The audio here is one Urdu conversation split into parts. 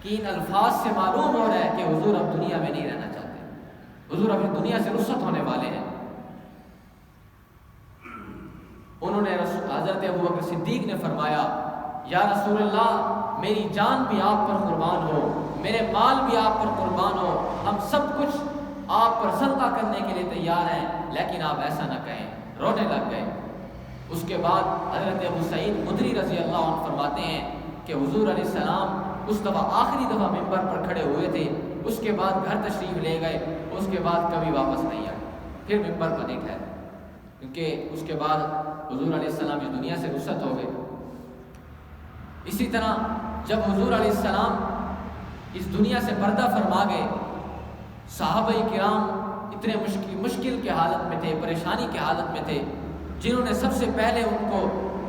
کہ ان الفاظ سے معلوم ہو رہا ہے کہ حضور اب دنیا میں نہیں رہنا چاہتے، حضور اب دنیا سے رخصت ہونے والے ہیں۔ انہوں نے حضرت ابوبکر صدیق نے فرمایا یا رسول اللہ میری جان بھی آپ پر قربان ہو، میرے مال بھی آپ پر قربان ہو، ہم سب کچھ آپ پر صدقہ کرنے کے لیے تیار ہیں، لیکن آپ ایسا نہ کہیں۔ رونے لگ گئے۔ اس کے بعد حضرت ابو سعید خدری رضی اللہ عنہ فرماتے ہیں کہ حضور علیہ السلام اس دفعہ آخری دفعہ ممبر پر کھڑے ہوئے تھے، اس کے بعد گھر تشریف لے گئے، اس کے بعد کبھی واپس نہیں آئے، پھر ممبر پر نہیں ٹھہرے، کیونکہ اس کے بعد حضور علیہ السلام اس دنیا سے رخصت ہو گئے۔ اسی طرح جب حضور علیہ السلام اس دنیا سے پردہ فرما گئے، صحابہ کرام اتنے مشکل کے حالت میں تھے، پریشانی کے حالت میں تھے، جنہوں نے سب سے پہلے ان کو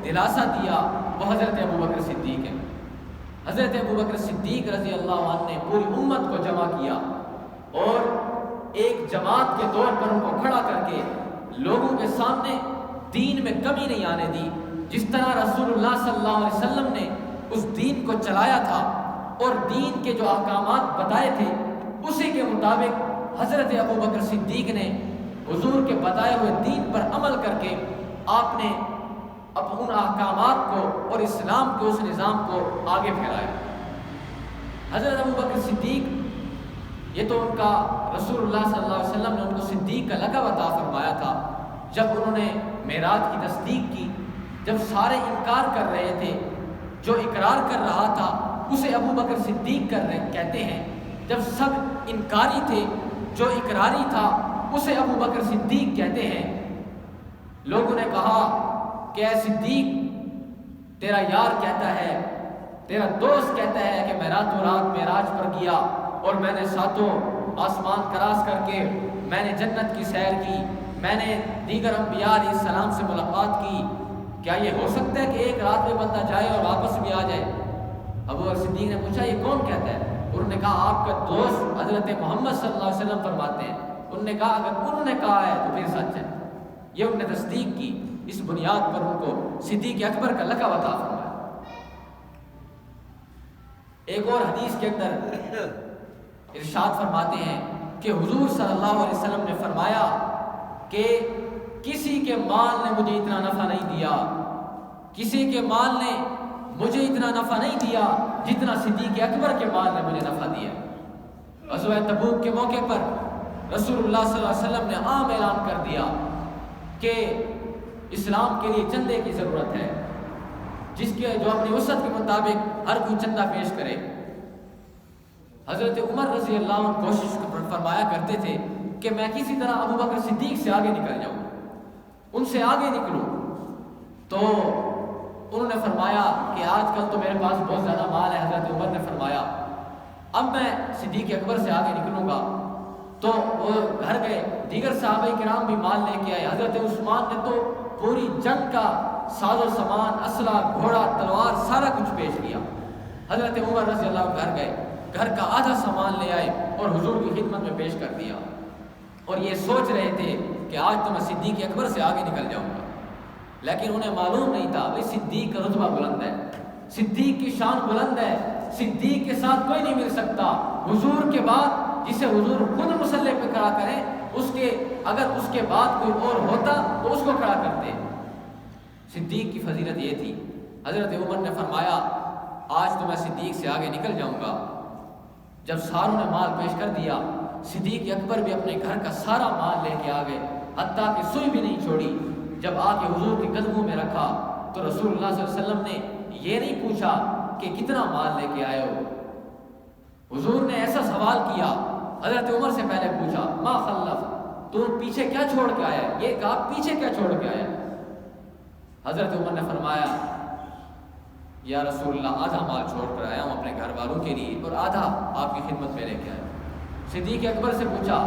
دلاسا دیا وہ حضرت ابوبکر صدیق ہیں۔ حضرت ابوبکر صدیق رضی اللہ عنہ نے پوری امت کو جمع کیا اور ایک جماعت کے طور پر ان کو کھڑا کر کے لوگوں کے سامنے دین میں کمی نہیں آنے دی۔ جس طرح رسول اللہ صلی اللہ علیہ وسلم نے اس دین کو چلایا تھا اور دین کے جو احکامات بتائے تھے اسی کے مطابق حضرت ابوبکر صدیق نے حضور کے بتائے ہوئے دین پر عمل کر کے آپ نے ان احکامات کو اور اسلام کے اس نظام کو آگے پھیلایا۔ حضرت ابوبکر صدیق یہ تو ان کا رسول اللہ صلی اللہ علیہ وسلم نے ان کو صدیق کا لقب عطا فرمایا تھا۔ جب انہوں نے معراج کی تصدیق کی، جب سارے انکار کر رہے تھے، جو اقرار کر رہا تھا اسے ابوبکر صدیق کہتے ہیں، جب سب انکاری تھے جو اقراری تھا اسے ابوبکر صدیق کہتے ہیں۔ لوگوں نے کہا کہ اے صدیق تیرا یار کہتا ہے، تیرا دوست کہتا ہے کہ میں راتوں رات معراج پر گیا اور میں نے ساتوں آسمان کراس کر کے میں نے جنت کی سیر کی، میں نے دیگر انبیاء علیہ السلام سے ملاقات کی، کیا یہ ہو سکتا ہے کہ ایک رات میں بندہ جائے اور واپس بھی آ جائے؟ ابوبکر صدیق نے پوچھا یہ کون کہتا ہے؟ انہوں نے کہا آپ کا دوست حضرت محمد صلی اللہ علیہ وسلم فرماتے ہیں۔ انہوں نے کہا اگر انہوں نے کہا ہے تو پھر سچ ہے۔ یہ انہوں نے تصدیق کی، اس بنیاد پر ان کو صدیق اکبر کا لقب عطا فرمایا۔ ایک اور حدیث کے اندر ارشاد فرماتے ہیں کہ حضور صلی اللہ علیہ وسلم نے فرمایا کہ کسی کے مال نے مجھے اتنا نفع نہیں دیا، کسی کے مال نے مجھے اتنا نفع نہیں دیا جتنا صدیق اکبر کے مال نے مجھے نفع دیا۔ غزوہ تبوک کے موقع پر رسول اللہ صلی اللہ علیہ وسلم نے عام اعلان کر دیا کہ اسلام کے لیے چندے کی ضرورت ہے، جس کے جو اپنی وسعت کے مطابق ہر کوئی چندہ پیش کرے۔ حضرت عمر رضی اللہ عنہ کوشش فرمایا کرتے تھے کہ میں کسی طرح ابوبکر صدیق سے آگے نکل جاؤں، ان سے آگے نکلوں۔ تو انہوں نے فرمایا کہ آج کل تو میرے پاس بہت زیادہ مال ہے۔ حضرت عمر نے فرمایا اب میں صدیق اکبر سے آگے نکلوں گا۔ تو وہ گھر گئے، دیگر صحابہ کرام بھی مال لے کے آئے۔ حضرت عثمان نے تو پوری جنگ کا ساز و سامان، اسلحہ، گھوڑا، تلوار سارا کچھ پیش کیا۔ حضرت عمر رضی اللہ عنہ گھر گئے، گھر کا آدھا سامان لے آئے اور حضور کی خدمت میں پیش کر دیا، اور یہ سوچ رہے تھے کہ آج تو میں صدیق اکبر سے آگے نکل جاؤں گا۔ لیکن انہیں معلوم نہیں تھا بھائی صدیق کا رتبہ بلند ہے، صدیق کی شان بلند ہے، صدیق کے ساتھ کوئی نہیں مل سکتا۔ حضور کے بعد جسے حضور خود مسلح پہ کھڑا کریں، اگر اس کے بعد کوئی اور ہوتا تو اس کو کھڑا کرتے۔ صدیق کی فضیلت یہ تھی۔ حضرت عمر نے فرمایا آج تو میں صدیق سے آگے نکل جاؤں گا۔ جب ساروں نے مال پیش کر دیا، صدیق اکبر بھی اپنے گھر کا سارا مال لے کے آ گئے، حتیٰ کہ سوئی بھی نہیں چھوڑی۔ جب آ کے حضور کے قدموں میں رکھا تو رسول اللہ صلی اللہ علیہ وسلم نے یہ نہیں پوچھا کہ کتنا مال لے کے آئے ہو۔ حضور نے ایسا سوال کیا، حضرت عمر سے پہلے پوچھا ما خلف، تو پیچھے کیا چھوڑ کے آیا؟ یہ کہا پیچھے کیا چھوڑ کے آیا؟ حضرت عمر نے فرمایا یا رسول اللہ آدھا مال چھوڑ کر آیا ہوں اپنے گھر والوں کے لیے اور آدھا آپ کی خدمت میں لے کے آیا۔ صدیق اکبر سے پوچھا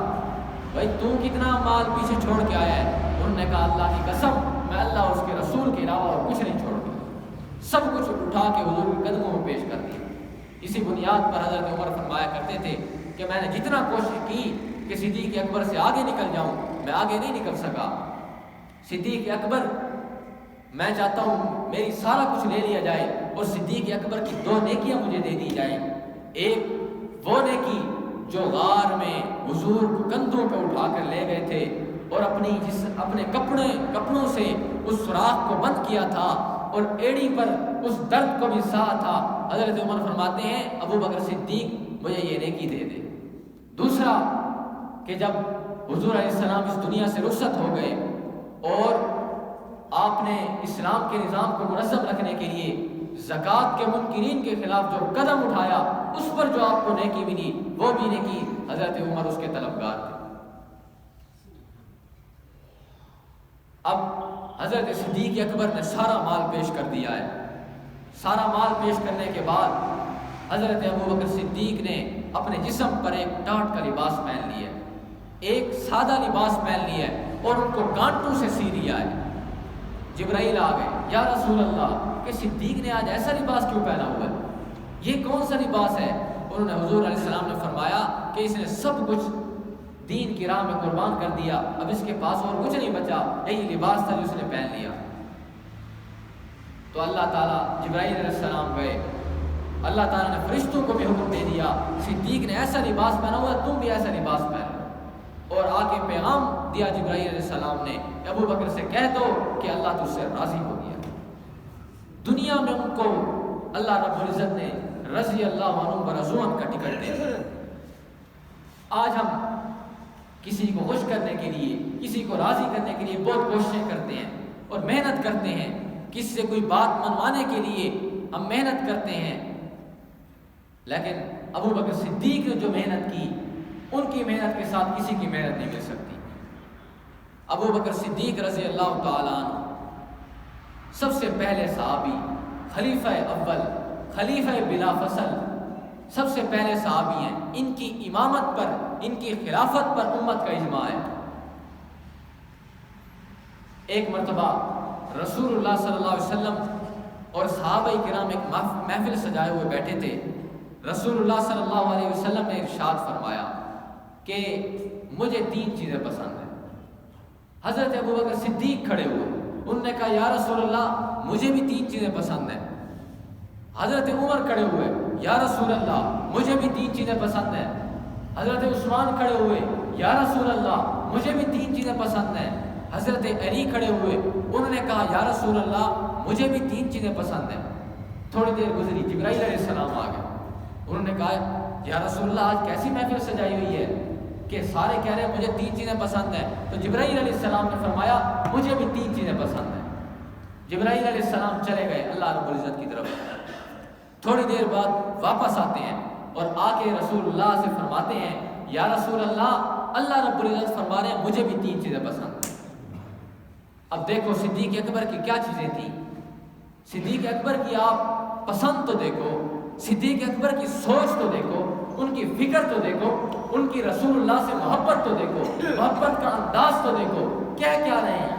بھائی تو کتنا مال پیچھے چھوڑ کے آیا ہے؟ انہوں نے کہا اللہ کی قسم میں اللہ اور اس کے رسول کے علاوہ اور کچھ نہیں چھوڑ گیا، سب کچھ اٹھا کے حضور کے قدموں میں پیش کر دیا۔ اسی بنیاد پر حضرت عمر فرمایا کرتے تھے کہ میں نے جتنا کوشش کی کہ صدیق اکبر سے آگے نکل جاؤں، میں آگے نہیں نکل سکا۔ صدیق اکبر میں چاہتا ہوں میری سارا کچھ لے لیا جائے اور صدیق اکبر کی 2 نیکیاں مجھے دے دی جائیں ایک وہ نیکی جو غار میں حضور کو کندھوں پہ اٹھا کر لے گئے تھے اور اپنے کپڑوں سے اس سوراخ کو بند کیا تھا اور ایڑی پر اس درد کو بھی سہا تھا. حضرت عمر فرماتے ہیں ابو بکر صدیق مجھے یہ نیکی دے دے. دوسرا کہ جب حضور علیہ السلام اس دنیا سے رخصت ہو گئے اور آپ نے اسلام کے نظام کو منظم رکھنے کے لیے زکوٰۃ کے منکرین کے خلاف جو قدم اٹھایا اس پر جو آپ کو نیکی ملی وہ بھی نیکی حضرت عمر اس کے طلبگار تھے. اب حضرت صدیق اکبر نے سارا مال پیش کر دیا ہے. سارا مال پیش کرنے کے بعد حضرت ابو بکر صدیق نے اپنے جسم پر ایک ٹاٹ کا لباس پہن لیا ہے, ایک سادہ لباس پہن لیا ہے اور ان کو گانٹوں سے سی دیا ہے. جبرائیل آ گئے, یا رسول اللہ کہ صدیق نے آج ایسا لباس کیوں پہنا ہوا ہے, یہ کون سا لباس ہے؟ انہوں نے حضور علیہ السلام نے فرمایا کہ اس نے سب کچھ دین کی راہ میں قربان کر دیا, اب اس کے پاس اور کچھ نہیں بچا, یہی لباس تھا جو اس نے پہن لیا. تو اللہ تعالیٰ جبرائیل علیہ السلام گئے, اللہ تعالیٰ نے فرشتوں کو بھی حکم دے دیا صدیق نے ایسا لباس پہنا ہوا تم بھی ایسا لباس پہنو, اور آ کے پیغام دیا جبرائیل علیہ السلام نے ابو بکر سے کہہ دو کہ اللہ تجھ سے راضی ہو گیا. دنیا میں ان کو اللہ رب العزت نے رضی اللہ عنہ برضوان کا ٹکٹ دے دیا. آج ہم کسی کو خوش کرنے کے لیے, کسی کو راضی کرنے کے لیے بہت کوششیں کرتے ہیں اور محنت کرتے ہیں, کسی سے کوئی بات منوانے کے لیے ہم محنت کرتے ہیں, لیکن ابو بکر صدیق نے جو محنت کی ان کی محنت کے ساتھ کسی کی محنت نہیں مل سکتی. ابو بکر صدیق رضی اللہ تعالیٰ عنہ سب سے پہلے صحابی, خلیفہ اول, خلیفہ بلا فصل, سب سے پہلے صحابی ہیں. ان کی امامت پر, ان کی خلافت پر امت کا اجماع ہے. ایک مرتبہ رسول اللہ صلی اللہ علیہ وسلم اور صحابہ کرام ایک محفل سجائے ہوئے بیٹھے تھے. رسول اللہ صلی اللہ علیہ وسلم نے ارشاد فرمایا کہ مجھے 3 چیزیں پسند ہیں. حضرت ابو بکر صدیق کھڑے ہوئے, انہوں نے کہا یا رسول اللہ مجھے بھی 3 چیزیں پسند ہیں. حضرت عمر کھڑے ہوئے, یا رسول اللہ مجھے بھی 3 چیزیں پسند ہیں. حضرت عثمان کھڑے ہوئے, یا رسول اللہ مجھے بھی 3 چیزیں پسند ہیں. حضرت علی کھڑے ہوئے, انہوں نے کہا یا رسول اللہ مجھے بھی 3 چیزیں پسند ہیں. تھوڑی دیر گزری, جبرائیل علیہ السلام آ گئے. انہوں نے کہا یا رسول اللہ آج کیسی محفل سجائی ہوئی ہے کہ سارے کہہ رہے ہیں مجھے 3 چیزیں پسند ہیں. تو جبرائیل علیہ السلام نے فرمایا مجھے بھی 3 چیزیں پسند ہیں. جبرائیل علیہ السلام چلے گئے اللہ رب العزت کی طرف. تھوڑی دیر بعد واپس آتے ہیں اور آ کے رسول اللہ سے فرماتے ہیں یا رسول اللہ رب العزت فرما رہے ہیں مجھے بھی 3 چیزیں پسند ہیں. اب دیکھو صدیق اکبر کی کیا چیزیں تھیں. صدیق اکبر کی آپ پسند تو دیکھو, صدیق اکبر کی سوچ تو دیکھو, ان کی فکر تو دیکھو, ان کی رسول اللہ سے محبت تو دیکھو, محبت کا انداز تو دیکھو, کیا رہے ہیں.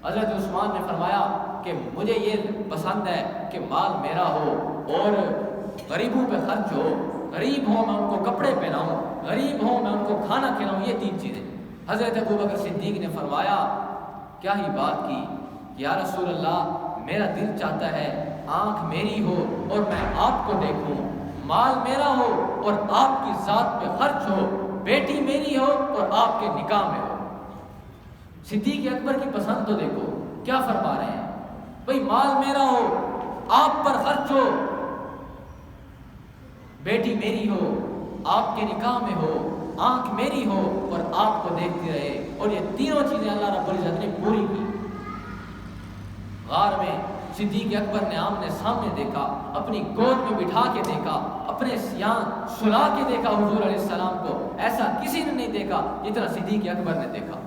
حضرت عثمان نے فرمایا کہ مجھے یہ پسند ہے کہ مال میرا ہو اور غریبوں پہ خرچ ہو, غریب ہوں میں ان کو کپڑے پہناؤں, غریب ہوں میں ان کو کھانا کھلاؤں, یہ 3 چیزیں. حضرت ابو بکر صدیق نے فرمایا کیا ہی بات کی, یا رسول اللہ میرا دل چاہتا ہے آنکھ میری ہو اور میں آپ کو دیکھوں, مال میرا ہو اور آپ کی ذات پہ خرچ ہو, بیٹی میری ہو اور آپ کے نکاح میں ہو. صدیق اکبر کی پسند تو دیکھو کیا فرما رہے ہیں, بھئی مال میرا ہو, آپ پر خرچ ہو, بیٹی میری ہو, آپ کے نکاح میں ہو, آنکھ میری ہو اور آپ کو دیکھتی رہے. اور یہ تینوں چیزیں اللہ رب العزت نے پوری کی. غار میں صدیق اکبر نے آمنے سامنے دیکھا, اپنی گود میں بٹھا کے دیکھا, اپنے سیاں سلا کے دیکھا حضور علیہ السلام کو. ایسا کسی نے نہیں دیکھا جتنا صدیق اکبر نے دیکھا.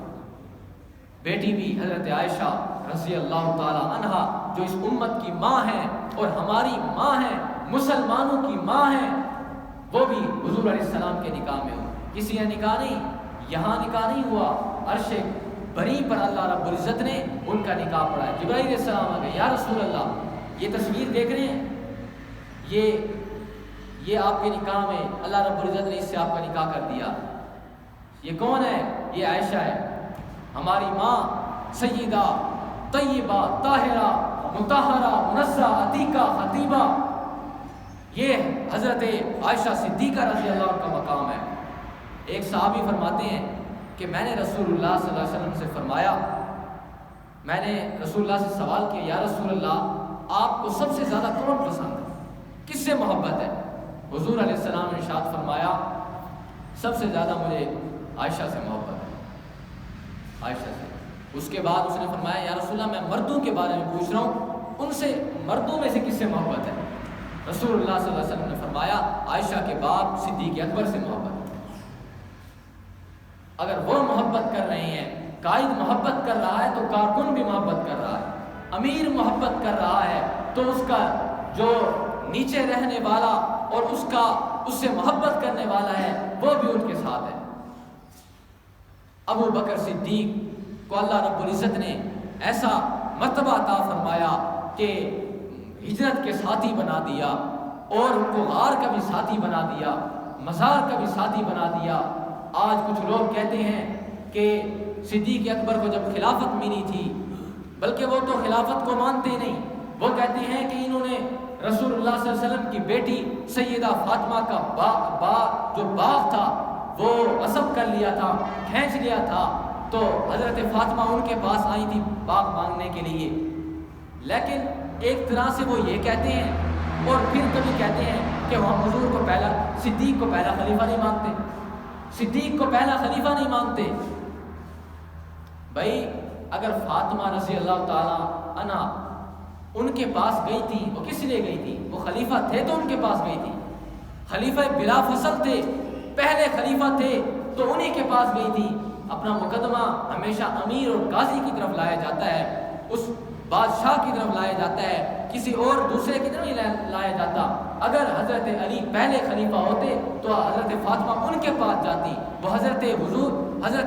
بیٹی بھی حضرت عائشہ رضی اللہ تعالی عنہا جو اس امت کی ماں ہیں اور ہماری ماں ہیں, مسلمانوں کی ماں ہیں, وہ بھی حضور علیہ السلام کے نکاح میں ہو. کسی نے نکاح نہیں, یہاں نکاح نہیں ہوا, عرش بری پر اللہ رب العزت نے ان کا نکاح پڑھا ہے. جبرائیل علیہ السلام آ گئے, یا رسول اللہ یہ تصویر دیکھ رہے ہیں, یہ آپ کے نکاح میں اللہ رب العزت نے اس سے آپ کا نکاح کر دیا. یہ کون ہے؟ یہ عائشہ ہے, ہماری ماں سیدہ طیبہ طاہرہ مطہرہ منزہ عتیقہ خطیبہ. یہ حضرت عائشہ صدیقہ رضی اللہ عنہ کا مقام ہے۔ ایک صحابی فرماتے ہیں کہ میں نے رسول اللہ صلی اللہ علیہ وسلم سے فرمایا، میں نے رسول اللہ سے سوال کیا، یا رسول اللہ آپ کو سب سے زیادہ کون پسند ہے، کس سے محبت ہے؟ حضور علیہ السلام نے ارشاد فرمایا سب سے زیادہ مجھے عائشہ سے محبت ہے، عائشہ سے۔ اس کے بعد اس نے فرمایا یا رسول اللہ میں مردوں کے بارے میں پوچھ رہا ہوں، ان سے مردوں میں سے کس سے محبت ہے؟ رسول اللہ صلی اللہ علیہ وسلم نے فرمایا عائشہ کے بعد صدیق اکبر سے محبت ہے۔ اگر وہ محبت کر رہے ہیں، قائد محبت کر رہا ہے تو کارکن بھی محبت کر رہا ہے، امیر محبت کر رہا ہے تو اس کا جو نیچے رہنے والا اور اس سے محبت کرنے والا ہے وہ بھی ان کے ساتھ ہے۔ ابو بکر صدیق کو اللہ رب العزت نے ایسا مرتبہ عطا فرمایا کہ ہجرت کے ساتھی بنا دیا اور ان کو غار کا بھی ساتھی بنا دیا، مزار کا بھی ساتھی بنا دیا۔ آج کچھ لوگ کہتے ہیں کہ صدیق اکبر کو جب خلافت ملی تھی، بلکہ وہ تو خلافت کو مانتے نہیں، وہ کہتے ہیں کہ انہوں نے رسول اللہ صلی اللہ علیہ وسلم کی بیٹی سیدہ فاطمہ کا جو باغ تھا وہ غصب کر لیا تھا، کھینچ لیا تھا، تو حضرت فاطمہ ان کے پاس آئی تھی باغ مانگنے کے لیے۔ لیکن ایک طرح سے وہ یہ کہتے ہیں اور پھر کبھی کہتے ہیں کہ ہم حضور کو صدیق کو پہلا خلیفہ نہیں مانتے، صدیق کو پہلا خلیفہ نہیں مانتے۔ بھائی اگر فاطمہ رضی اللہ تعالی عنہ ان کے پاس گئی تھی، وہ کس لیے گئی تھی؟ وہ خلیفہ تھے تو ان کے پاس گئی تھی، خلیفہ بلا فصل تھے، پہلے خلیفہ تھے تو انہی کے پاس گئی تھی۔ اپنا مقدمہ ہمیشہ امیر اور قاضی کی طرف لایا جاتا ہے، اس بادشاہ کی طرف لایا جاتا ہے، کسی اور دوسرے کی طرف نہیں لایا جاتا۔ اگر حضرت علی پہلے خلیفہ ہوتے تو حضرت فاطمہ ان کے پاس جاتی، وہ حضرت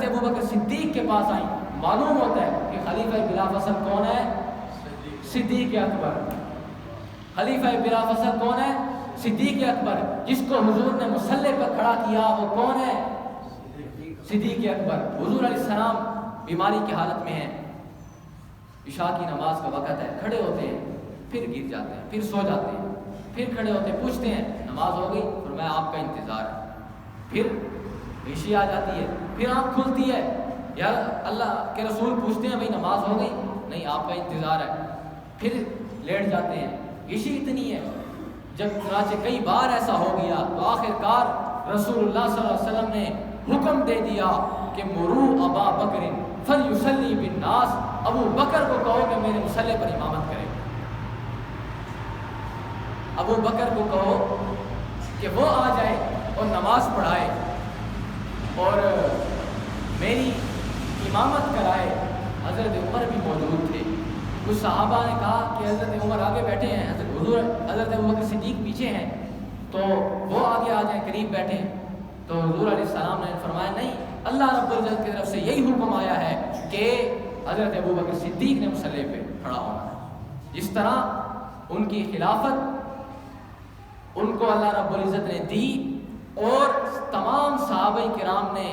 ابوبکر صدیق کے پاس آئیں۔ معلوم ہوتا ہے کہ خلیفہ بلا فصل کون ہے؟ صدیق اکبر۔ خلیفہ بلا فصل کون ہے؟ صدیق اکبر۔ جس کو حضور نے مصلی پر کھڑا کیا وہ کون ہے؟ صدیق اکبر۔ حضور علیہ السلام بیماری کی حالت میں ہیں، عشاء کی نماز کا وقت ہے، کھڑے ہوتے ہیں پھر گر جاتے ہیں، پھر سو جاتے ہیں، پھر کھڑے ہوتے ہیں، پوچھتے ہیں نماز ہو گئی؟ فرمایا آپ کا انتظار ہے۔ پھر عشاء آ جاتی ہے، پھر آنکھ کھلتی ہے، یا اللہ کے رسول پوچھتے ہیں بھائی نماز ہو گئی؟ نہیں آپ کا انتظار ہے، پھر لیٹ جاتے ہیں۔ عشاء اتنی ہے، جب چنانچہ کئی بار ایسا ہو گیا تو آخر کار رسول اللہ صلی اللہ علیہ وسلم نے حکم دے دیا کہ مرو ابا بکر فلیصلی بالناس، ابو بکر کو کہو کہ میرے مصلی پر امامت کرے، ابو بکر کو کہو کہ وہ آ جائے اور نماز پڑھائے اور میری امامت کرائے۔ حضرت عمر بھی موجود تھے، کچھ صحابہ نے کہا کہ حضرت عمر آگے بیٹھے ہیں، حضرت ابوبکر صدیق پیچھے ہیں، تو وہ آگے آ جائیں، قریب بیٹھیں۔ تو حضور علیہ السلام نے فرمایا نہیں، اللہ رب العزت کی طرف سے یہی حکم آیا ہے کہ حضرت ابوبکر صدیق نے مصلی پہ کھڑا ہونا ہے۔ جس طرح ان کی خلافت ان کو اللہ رب العزت نے دی اور تمام صحابہ کرام نے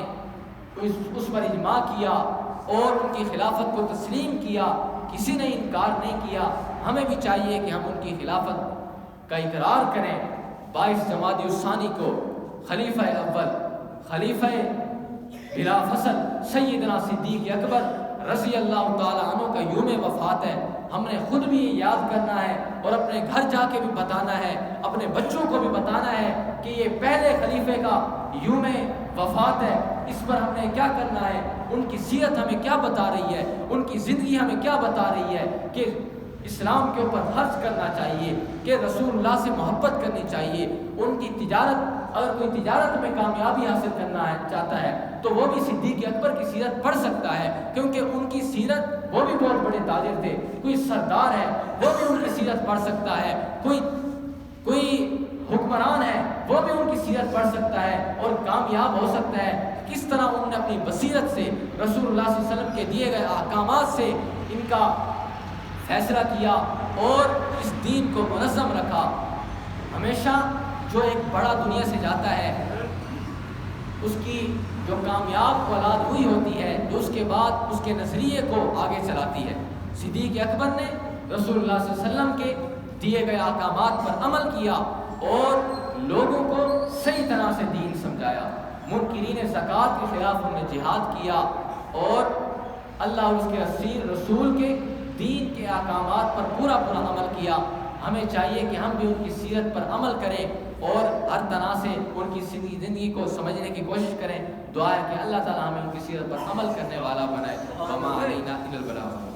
اس پر اجماع کیا اور ان کی خلافت کو تسلیم کیا، کسی نے انکار نہیں کیا، ہمیں بھی چاہیے کہ ہم ان کی خلافت کا اقرار کریں۔ 22 جمادی الثانی کو خلیفہ اول، خلیفہ بلا فصل سیدنا صدیق اکبر رضی اللہ تعالی عنہ کا یوم وفات ہے۔ ہم نے خود بھی یاد کرنا ہے اور اپنے گھر جا کے بھی بتانا ہے، اپنے بچوں کو بھی بتانا ہے کہ یہ پہلے خلیفے کا یوم وفات ہے، اس پر ہم نے کیا کرنا ہے، ان کی سیرت ہمیں کیا بتا رہی ہے، ان کی زندگی ہمیں کیا بتا رہی ہے کہ اسلام کے اوپر خرچ کرنا چاہیے، کہ رسول اللہ سے محبت کرنی چاہیے۔ ان کی تجارت، اگر کوئی تجارت میں کامیابی حاصل کرنا چاہتا ہے تو وہ بھی صدیق اکبر کی سیرت پڑھ سکتا ہے، کیونکہ ان کی سیرت، وہ بھی بہت بڑے تاجر تھے، کوئی سردار ہے وہ بھی ان کی سیرت پڑھ سکتا ہے، کوئی حکمران ہے وہ بھی ان کی سیرت پڑھ سکتا ہے اور کامیاب ہو سکتا ہے۔ کس طرح انہوں نے اپنی بصیرت سے رسول اللہ صلی اللہ علیہ وسلم کے دیے گئے احکامات سے ان کا فیصلہ کیا اور اس دین کو منظم رکھا۔ ہمیشہ جو ایک بڑا دنیا سے جاتا ہے اس کی جو کامیاب اولاد ہوئی ہوتی ہے جو اس کے بعد اس کے نظریے کو آگے چلاتی ہے۔ صدیق اکبر نے رسول اللہ صلی اللہ علیہ وسلم کے دیے گئے احکامات پر عمل کیا اور لوگوں کو صحیح طرح سے دین سمجھایا۔ منکرین زکوٰۃ کے خلاف انہوں نے جہاد کیا اور اللہ اور اس کے رسول کے دین کے احکامات پر پورا عمل کیا۔ ہمیں چاہیے کہ ہم بھی ان کی سیرت پر عمل کریں اور ہر طرح سے ان کی زندگی کو سمجھنے کی کوشش کریں۔ دعا ہے کہ اللہ تعالیٰ ہمیں ان کی سیرت پر عمل کرنے والا بنائے۔ وما علینا الا البلاغ۔